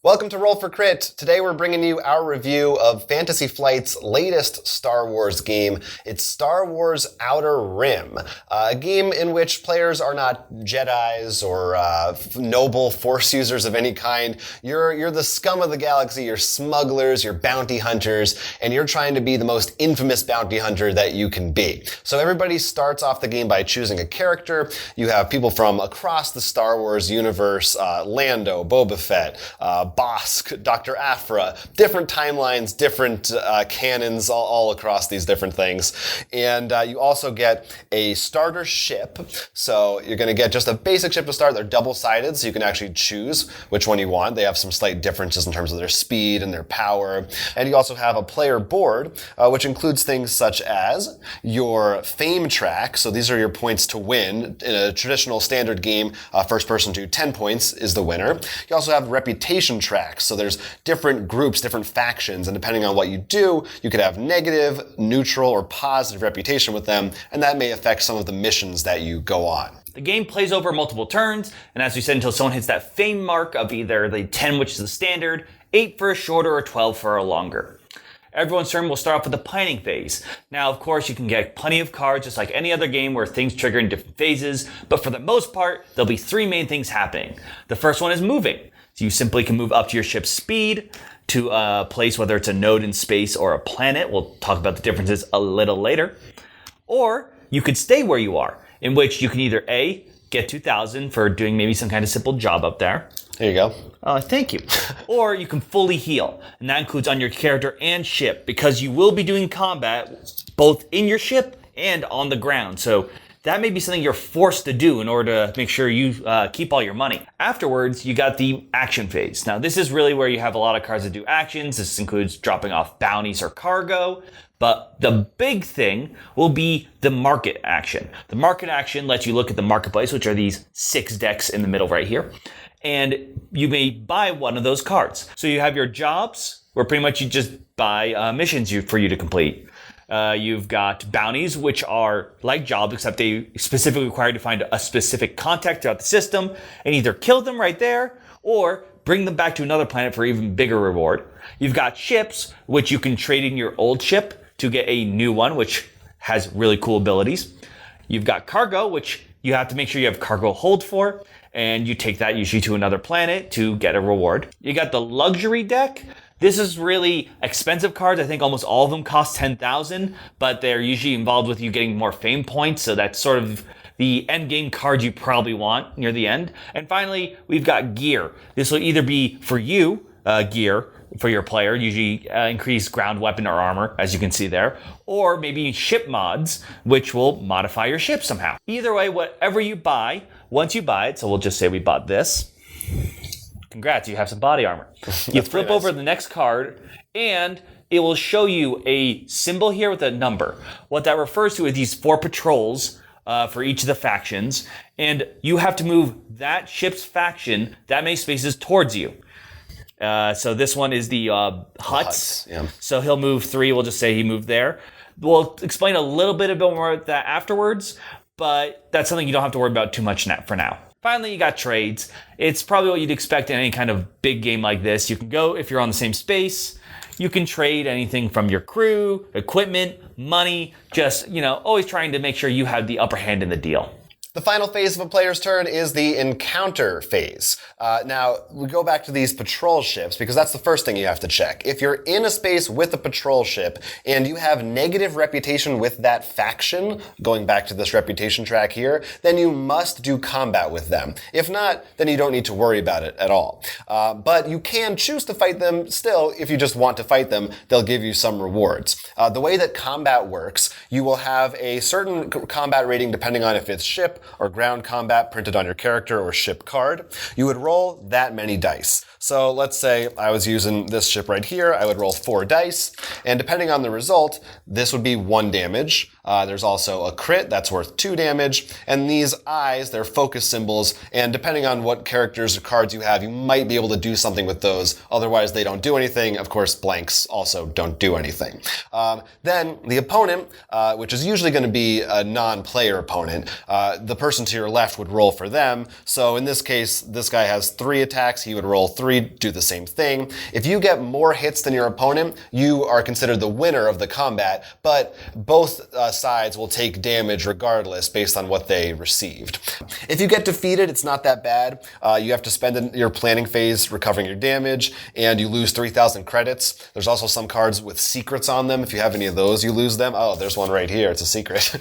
Welcome to Roll for Crit. Today we're bringing you our review of Fantasy Flight's latest Star Wars game. It's Star Wars Outer Rim, a game in which players are not Jedis or noble force users of any kind. You're the scum of the galaxy, you're smugglers, you're bounty hunters, and you're trying to be the most infamous bounty hunter that you can be. So everybody starts off the game by choosing a character. You have people from across the Star Wars universe, Lando, Boba Fett, Bosk, Dr. Aphra, different timelines, different canons all across these different things. And you also get a starter ship. So you're going to get just a basic ship to start. They're double-sided, so you can actually choose which one you want. They have some slight differences in terms of their speed and their power. And you also have a player board, which includes things such as your fame track. So these are your points to win. In a traditional standard game, first person to 10 points is the winner. You also have reputation tracks. So there's different groups, different factions, and depending on what you do, you could have negative, neutral, or positive reputation with them, and that may affect some of the missions that you go on. The game plays over multiple turns, and as we said, until someone hits that fame mark of either the 10, which is the standard, 8 for a shorter, or 12 for a longer. Everyone's turn will start off with the planning phase. Now, of course, you can get plenty of cards, just like any other game where things trigger in different phases, but for the most part, there'll be 3 main things happening. The first one is moving. So you simply can move up to your ship's speed to a place, whether it's a node in space or a planet. We'll talk about the differences a little later. Or you could stay where you are, in which you can either A, get 2,000 for doing maybe some kind of simple job up there. There you go. Thank you. Or you can fully heal, and that includes on your character and ship, because you will be doing combat both in your ship and on the ground. So that may be something you're forced to do in order to make sure you keep all your money. Afterwards, you got the action phase. Now, this is really where you have a lot of cards that do actions. This includes dropping off bounties or cargo. But the big thing will be the market action. The market action lets you look at the marketplace, which are these 6 decks in the middle right here. And you may buy one of those cards. So you have your jobs, where pretty much you just buy missions for you to complete. You've got bounties, which are like jobs, except they specifically require you to find a specific contact throughout the system and either kill them right there or bring them back to another planet for even bigger reward. You've got ships, which you can trade in your old ship to get a new one, which has really cool abilities. You've got cargo, which you have to make sure you have cargo hold for, and you take that usually to another planet to get a reward. You got the luxury deck. This is really expensive cards. I think almost all of them cost 10,000, but they're usually involved with you getting more fame points. So that's sort of the end game card you probably want near the end. And finally, we've got gear. This will either be for you, gear for your player, usually increase ground weapon or armor, as you can see there, or maybe ship mods, which will modify your ship somehow. Either way, whatever you buy, once you buy it, so we'll just say we bought this. Congrats, you have some body armor. You flip over the next card, and it will show you a symbol here with a number. What that refers to is these 4 patrols for each of the factions, and you have to move that ship's faction that many spaces towards you. So this one is the Huts. Yeah. So he'll move 3. We'll just say he moved there. We'll explain a little bit more about that afterwards, but that's something you don't have to worry about too much for now. Finally, you got trades. It's probably what you'd expect in any kind of big game like this. You can go, if you're on the same space, you can trade anything from your crew, equipment, money, just, always trying to make sure you have the upper hand in the deal. The final phase of a player's turn is the encounter phase. Now, we go back to these patrol ships because that's the first thing you have to check. If you're in a space with a patrol ship and you have negative reputation with that faction, going back to this reputation track here, then you must do combat with them. If not, then you don't need to worry about it at all. But you can choose to fight them still. If you just want to fight them, they'll give you some rewards. The way that combat works, you will have a certain combat rating depending on if it's ship or ground combat printed on your character or ship card. You would roll that many dice. So let's say I was using this ship right here. I would roll 4 dice, and depending on the result, this would be 1 damage. There's also a crit that's worth 2 damage, and these eyes, they're focus symbols, and depending on what characters or cards you have, you might be able to do something with those. Otherwise, they don't do anything. Of course, blanks also don't do anything. Then the opponent, which is usually going to be a non-player opponent, the person to your left would roll for them. So in this case, this guy has 3 attacks. He would roll 3, do the same thing. If you get more hits than your opponent, you are considered the winner of the combat, but both sides will take damage regardless based on what they received. If you get defeated, it's not that bad. You have to spend your planning phase recovering your damage, and you lose 3,000 credits. There's also some cards with secrets on them. If you have any of those, you lose them. Oh, there's one right here. It's a secret.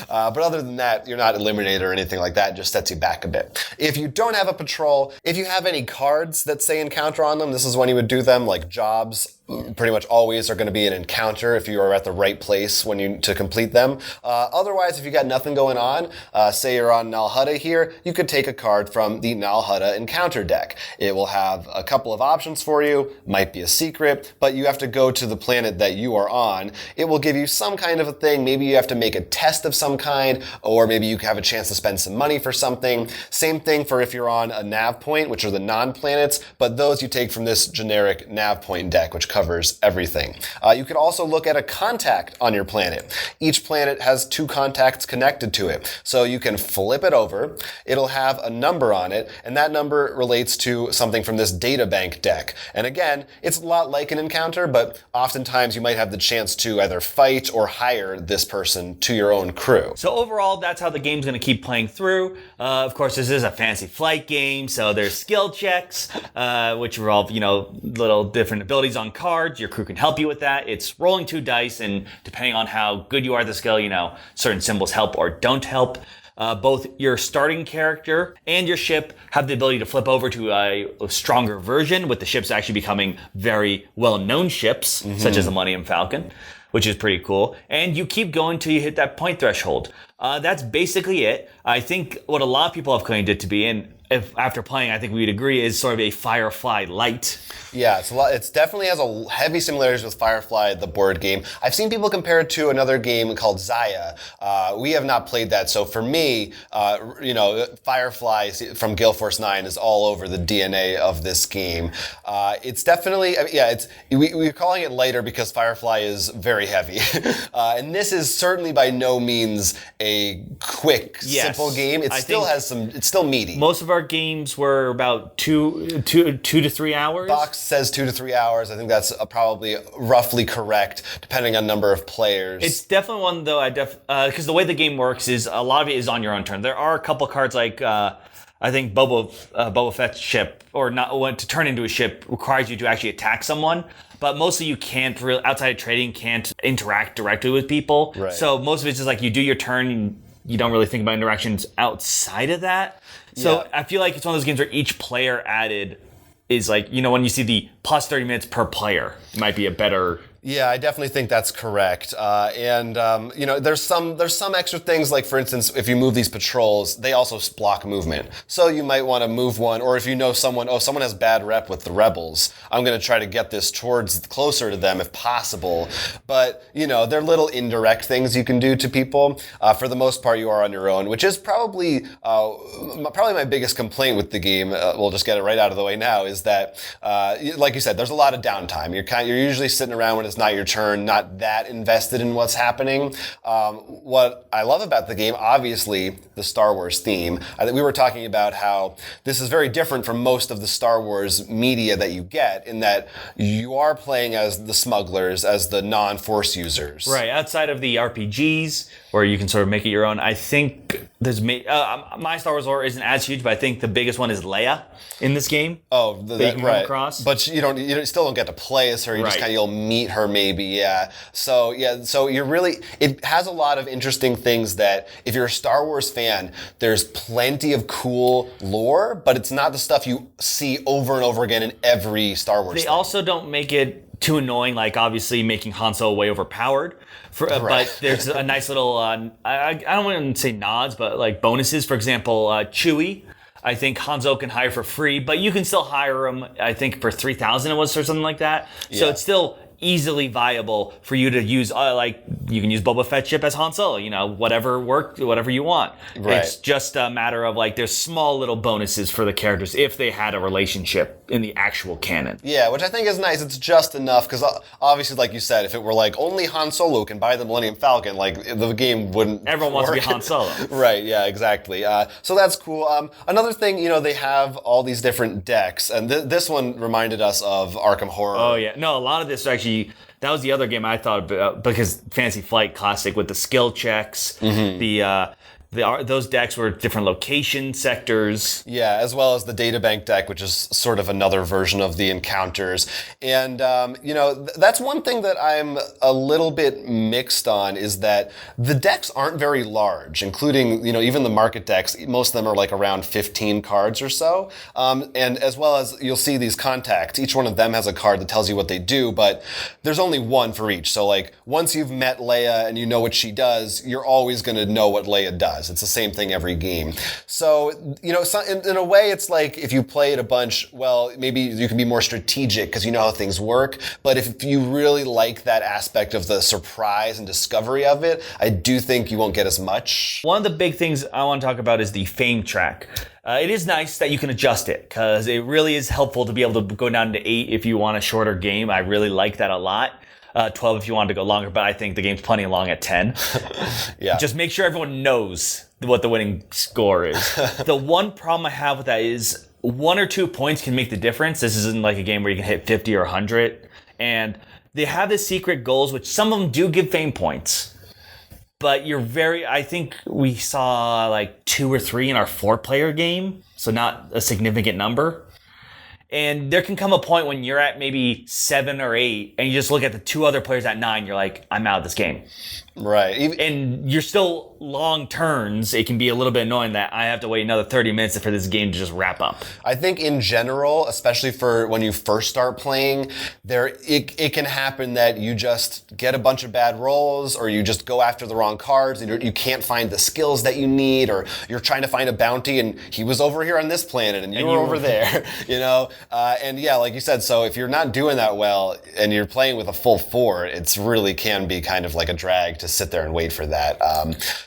But other than that, you're not eliminated or anything like that. It just sets you back a bit. If you don't have a patrol, if you have any cards that say encounter on them, this is when you would do them, like jobs. Pretty much always are going to be an encounter if you are at the right place to complete them. Otherwise, if you got nothing going on, say you're on Nal Hutta here, you could take a card from the Nal Hutta encounter deck. It will have a couple of options for you, might be a secret, but you have to go to the planet that you are on. It will give you some kind of a thing. Maybe you have to make a test of some kind, or maybe you have a chance to spend some money for something. Same thing for if you're on a nav point, which are the non-planets, but those you take from this generic nav point deck, which covers everything. You could also look at a contact on your planet. Each planet has 2 contacts connected to it. So you can flip it over. It'll have a number on it, and that number relates to something from this data bank deck. And again, it's a lot like an encounter, but oftentimes you might have the chance to either fight or hire this person to your own crew. So overall, that's how the game's going to keep playing through. Of course, this is a fantasy flight game, so there's skill checks, which involve, little different abilities on cards. Your crew can help you with that. It's rolling 2 dice, and depending on how good you are at the skill, certain symbols help or don't help. Both your starting character and your ship have the ability to flip over to a stronger version, with the ships actually becoming very well-known ships, such as the Millennium Falcon, which is pretty cool. And you keep going till you hit that point threshold. That's basically it. I think what a lot of people have claimed it to be, and if after playing, I think we'd agree, is sort of a Firefly light. Yeah, it definitely has a heavy similarities with Firefly, the board game. I've seen people compare it to another game called Zaya. We have not played that, so for me, Firefly from Gale Force 9 is all over the DNA of this game. It's definitely, we're calling it lighter because Firefly is very heavy. And this is certainly by no means a quick, simple game. It's still meaty. Most of our games were about 2 to 3 hours. Box says 2 to 3 hours. I think that's probably roughly correct, depending on number of players. It's definitely one, though, because the way the game works is a lot of it is on your own turn. There are a couple cards like, I think Boba Fett's ship, or not to turn into a ship, requires you to actually attack someone. But mostly you can't, outside of trading, can't interact directly with people. Right. So most of it's just like you do your turn, you don't really think about interactions outside of that. So I feel like it's one of those games where each player added is like, when you see the plus 30 minutes per player, it might be a better... Yeah, I definitely think that's correct. There's some extra things, like, for instance, if you move these patrols, they also block movement. So you might want to move one, or if you know someone has bad rep with the rebels, I'm going to try to get this closer to them if possible. But, they're little indirect things you can do to people. For the most part, you are on your own, which is probably my biggest complaint with the game. We'll just get it right out of the way now, is that, like you said, there's a lot of downtime. You're usually sitting around when it's not your turn, not that invested in what's happening. What I love about the game, obviously, the Star Wars theme. I think we were talking about how this is very different from most of the Star Wars media that you get, in that you are playing as the smugglers, as the non-Force users. Right, outside of the RPGs, where you can sort of make it your own. I think there's my Star Wars lore isn't as huge, but I think the biggest one is Leia in this game. Oh, that you can come across. But you still don't get to play as her. You just you'll meet her maybe. Yeah. So it has a lot of interesting things that if you're a Star Wars fan, there's plenty of cool lore, but it's not the stuff you see over and over again in every Star Wars. They also don't make it too annoying, like obviously making Han Solo way overpowered. But there's a nice little, I don't want to say nods, but like bonuses. For example, Chewie, I think Han Solo can hire for free, but you can still hire him, I think, for 3,000 it was, or something like that. So it's still easily viable for you to use. Like you can use Boba Fett ship as Han Solo. Whatever you want. Right. It's just a matter of like there's small little bonuses for the characters if they had a relationship in the actual canon. Yeah, which I think is nice. It's just enough because obviously, like you said, if it were like only Han Solo can buy the Millennium Falcon, like the game wouldn't. Everyone wants to be Han Solo. Right. Yeah. Exactly. So that's cool. Another thing, they have all these different decks, and this one reminded us of Arkham Horror. Oh yeah, no, a lot of this actually. That was the other game I thought about because Fantasy Flight Classic with the skill checks, those decks were different location sectors. Yeah, as well as the databank deck, which is sort of another version of the encounters. And, that's one thing that I'm a little bit mixed on is that the decks aren't very large, including, even the market decks. Most of them are like around 15 cards or so. And as well as you'll see these contacts, each one of them has a card that tells you what they do, but there's only one for each. So like once you've met Leia and you know what she does, you're always going to know what Leia does. It's the same thing every game. So, in a way, it's like if you play it a bunch, well, maybe you can be more strategic because you know how things work. But if you really like that aspect of the surprise and discovery of it, I do think you won't get as much. One of the big things I want to talk about is the fame track. It is nice that you can adjust it because it really is helpful to be able to go down to 8 if you want a shorter game. I really like that a lot. 12 if you want to go longer, but I think the game's plenty long at 10. Yeah. Just make sure everyone knows what the winning score is. The one problem I have with that is 1 or 2 points can make the difference. This isn't like a game where you can hit 50 or 100. And they have the secret goals, which some of them do give fame points. But I think we saw like 2 or 3 in our 4-player game, so not a significant number. And there can come a point when you're at maybe 7 or 8, and you just look at the 2 other players at 9, you're like, I'm out of this game. Right. And you're still long turns. It can be a little bit annoying that I have to wait another 30 minutes for this game to just wrap up. I think in general, especially for when you first start playing, it can happen that you just get a bunch of bad rolls, or you just go after the wrong cards, and you can't find the skills that you need, or you're trying to find a bounty, and he was over here on this planet, and you were over there, And yeah, like you said, so if you're not doing that well, and you're playing with a full 4, it's really can be kind of like a drag to sit there and wait for that.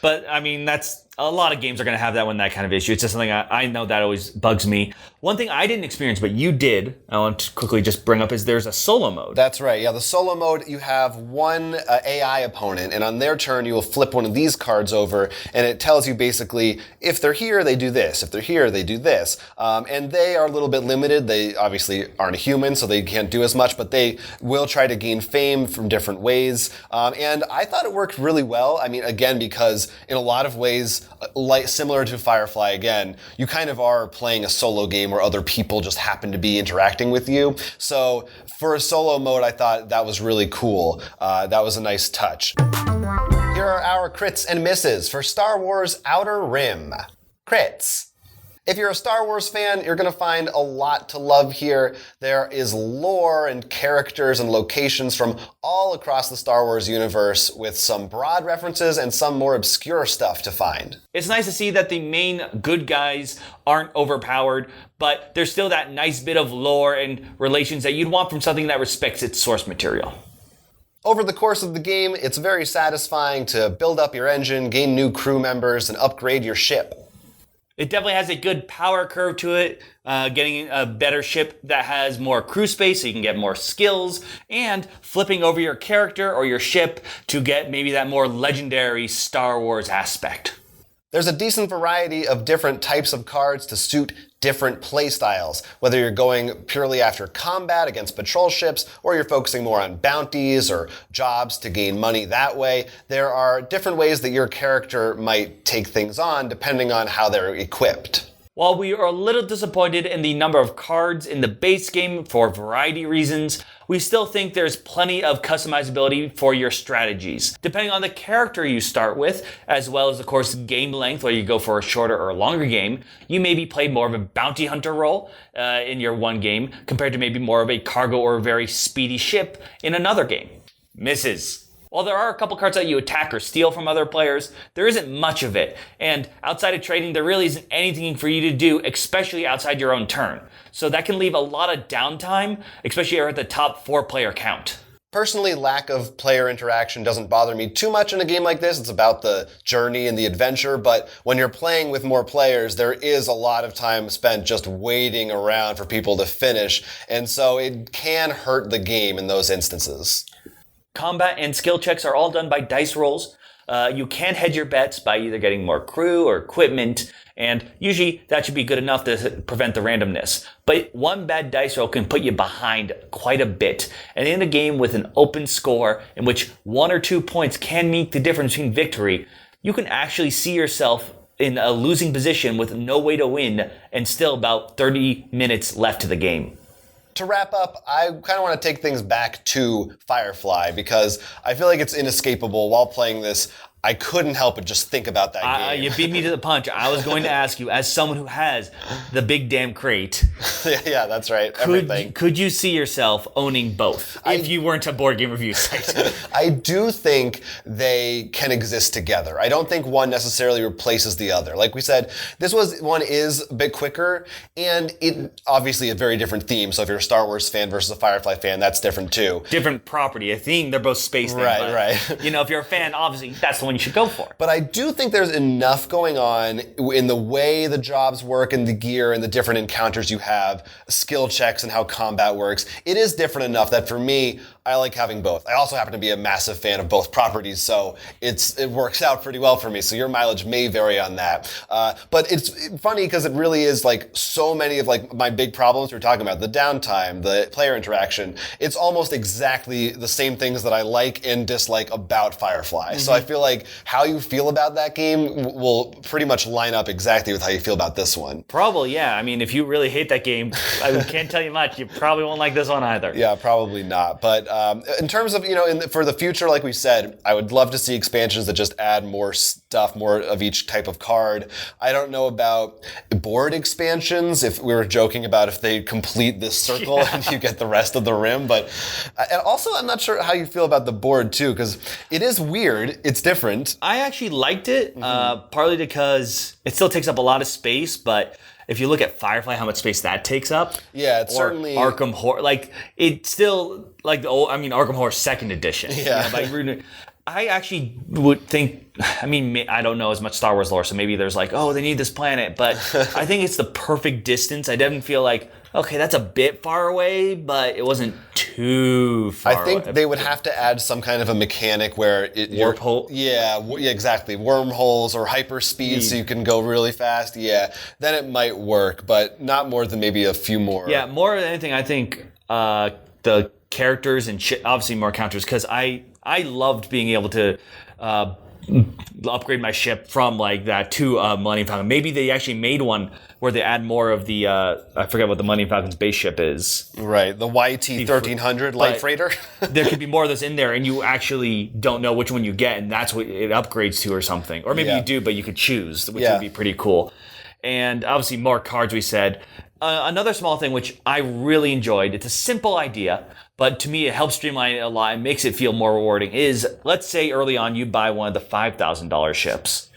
But I mean, that's a lot of games are going to have that one, that kind of issue. It's just something I know that always bugs me. One thing I didn't experience, but you did, I want to quickly just bring up, is there's a solo mode. That's right. Yeah, the solo mode, you have one AI opponent, and on their turn, you will flip one of these cards over, and it tells you basically, if they're here, they do this. If they're here, they do this. And they are a little bit limited. They obviously aren't a human, so they can't do as much, but they will try to gain fame from different ways. And I thought it worked really well. I mean, again, because in a lot of ways, like similar to Firefly, again, you kind of are playing a solo game where other people just happen to be interacting with you. So for a solo mode, I thought that was really cool. That was a nice touch. Here are our crits and misses for Star Wars Outer Rim. Crits. If you're a Star Wars fan, you're going to find a lot to love here. There is lore and characters and locations from all across the Star Wars universe with some broad references and some more obscure stuff to find. It's nice to see that the main good guys aren't overpowered, but there's still that nice bit of lore and relations that you'd want from something that respects its source material. Over the course of the game, it's very satisfying to build up your engine, gain new crew members, and upgrade your ship. It definitely has a good power curve to it, getting a better ship that has more crew space so you can get more skills, and flipping over your character or your ship to get maybe that more legendary Star Wars aspect. There's a decent variety of different types of cards to suit different play styles, whether you're going purely after combat against patrol ships or you're focusing more on bounties or jobs to gain money that way. There are different ways that your character might take things on depending on how they're equipped. While we are a little disappointed in the number of cards in the base game for variety reasons, we still think there's plenty of customizability for your strategies. Depending on the character you start with, as well as of course game length, whether you go for a shorter or longer game, you maybe play more of a bounty hunter role in your one game compared to maybe more of a cargo or very speedy ship in another game. Misses. While there are a couple cards that you attack or steal from other players, there isn't much of it. And outside of trading, there really isn't anything for you to do, especially outside your own turn. So that can leave a lot of downtime, especially at the top 4-player count. Personally, lack of player interaction doesn't bother me too much in a game like this. It's about the journey and the adventure, but when you're playing with more players, there is a lot of time spent just waiting around for people to finish, and so it can hurt the game in those instances. Combat and skill checks are all done by dice rolls. You can hedge your bets by either getting more crew or equipment, and usually that should be good enough to prevent the randomness. But one bad dice roll can put you behind quite a bit. And in a game with an open score in which 1 or 2 points can make the difference between victory, you can actually see yourself in a losing position with no way to win and still about 30 minutes left to the game. To wrap up, I kind of want to take things back to Firefly because I feel like it's inescapable. While playing this, I couldn't help but just think about that game. You beat me to the punch. I was going to ask you, as someone who has the big damn crate. Yeah, that's right. Everything. Could you see yourself owning both if you weren't a board game review site? I do think they can exist together. I don't think one necessarily replaces the other. Like we said, one is a bit quicker, and it obviously a very different theme. So if you're a Star Wars fan versus a Firefly fan, that's different too. Different property. A theme, they're both space themed. Right. You know, if you're a fan, obviously that's the one you should go for. But I do think there's enough going on in the way the jobs work and the gear and the different encounters you have, skill checks and how combat works. It is different enough that for me, I like having both. I also happen to be a massive fan of both properties, so it works out pretty well for me. So your mileage may vary on that. But it's funny because it really is like so many of like my big problems we're talking about, the downtime, the player interaction. It's almost exactly the same things that I like and dislike about Firefly. Mm-hmm. So I feel like how you feel about that game will pretty much line up exactly with how you feel about this one. Probably, yeah. I mean, if you really hate that game, I can't tell you much. You probably won't like this one either. Yeah, probably not. But in terms of, for the future, like we said, I would love to see expansions that just add more stuff, more of each type of card. I don't know about board expansions, if we were joking about if they complete this circle and you get the rest of the rim. But and also, I'm not sure how you feel about the board, too, because it is weird. It's different. I actually liked it, partly because it still takes up a lot of space, but if you look at Firefly, how much space that takes up. Yeah, it's certainly Arkham Horror. Like, it's still like Arkham Horror 2nd edition. Yeah. I actually would think, I don't know as much Star Wars lore, so maybe there's like, oh, they need this planet, but I think it's the perfect distance. I didn't feel like, okay, that's a bit far away, but it wasn't too far away. I think they would have to add some kind of a mechanic where warp hole? Yeah, exactly. Wormholes or hyperspeed so you can go really fast. Yeah, then it might work, but not more than maybe a few more. Yeah, more than anything, I think the characters and obviously more counters, because I loved being able to upgrade my ship from like that to Millennium Falcon. Maybe they actually made one where they add more of the, I forget what the Millennium Falcon's base ship is. Right, the YT-1300 light freighter. There could be more of those in there, and you actually don't know which one you get, and that's what it upgrades to or something. Or maybe you do, but you could choose, which would be pretty cool. And obviously more cards, we said. Another small thing which I really enjoyed, it's a simple idea, but to me it helps streamline it a lot and makes it feel more rewarding, is let's say early on you buy one of the $5,000 ships.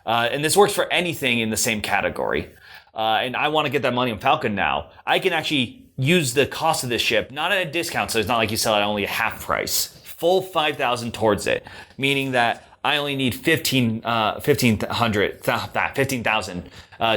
And this works for anything in the same category. And I want to get that Millennium Falcon now. I can actually use the cost of this ship, not at a discount, so it's not like you sell it at only a half price. Full $5,000 towards it, meaning that I only need 15,000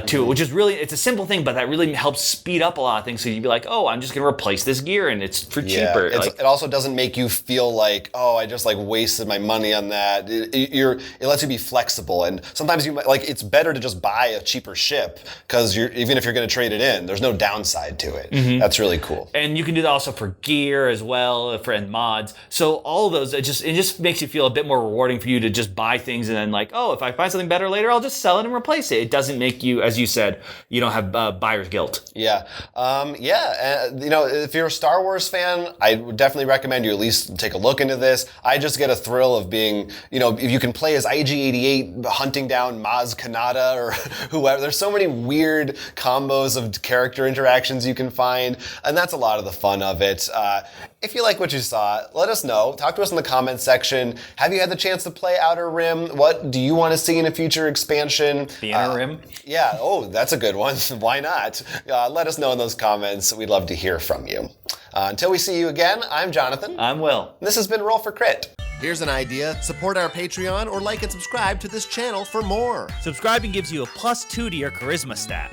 too, which is really, it's a simple thing, but that really helps speed up a lot of things. So you'd be like, oh, I'm just going to replace this gear and it's for cheaper. It also doesn't make you feel like, oh, I just like wasted my money on that. It lets you be flexible. And sometimes you might, like, it's better to just buy a cheaper ship because even if you're going to trade it in, there's no downside to it. Mm-hmm. That's really cool. And you can do that also for gear as well, for mods. So all of those, it just makes you feel a bit more rewarding for you to just buy things and then like, oh, if I find something better later, I'll just sell it and replace it. It doesn't make you, as you said, you don't have buyer's guilt. Yeah. If you're a Star Wars fan, I would definitely recommend you at least take a look into this. I just get a thrill of being, if you can play as IG-88 hunting down Maz Kanata or whoever. There's so many weird combos of character interactions you can find, and that's a lot of the fun of it. If you like what you saw, let us know. Talk to us in the comments section. Have you had the chance to play Outer Rim? What do you want to see in a future expansion? The Inner Rim? Yeah, oh, that's a good one. Why not? Let us know in those comments. We'd love to hear from you. Until we see you again, I'm Jonathan. I'm Will. This has been Roll for Crit. Here's an idea. Support our Patreon or like and subscribe to this channel for more. Subscribing gives you a +2 to your charisma stat.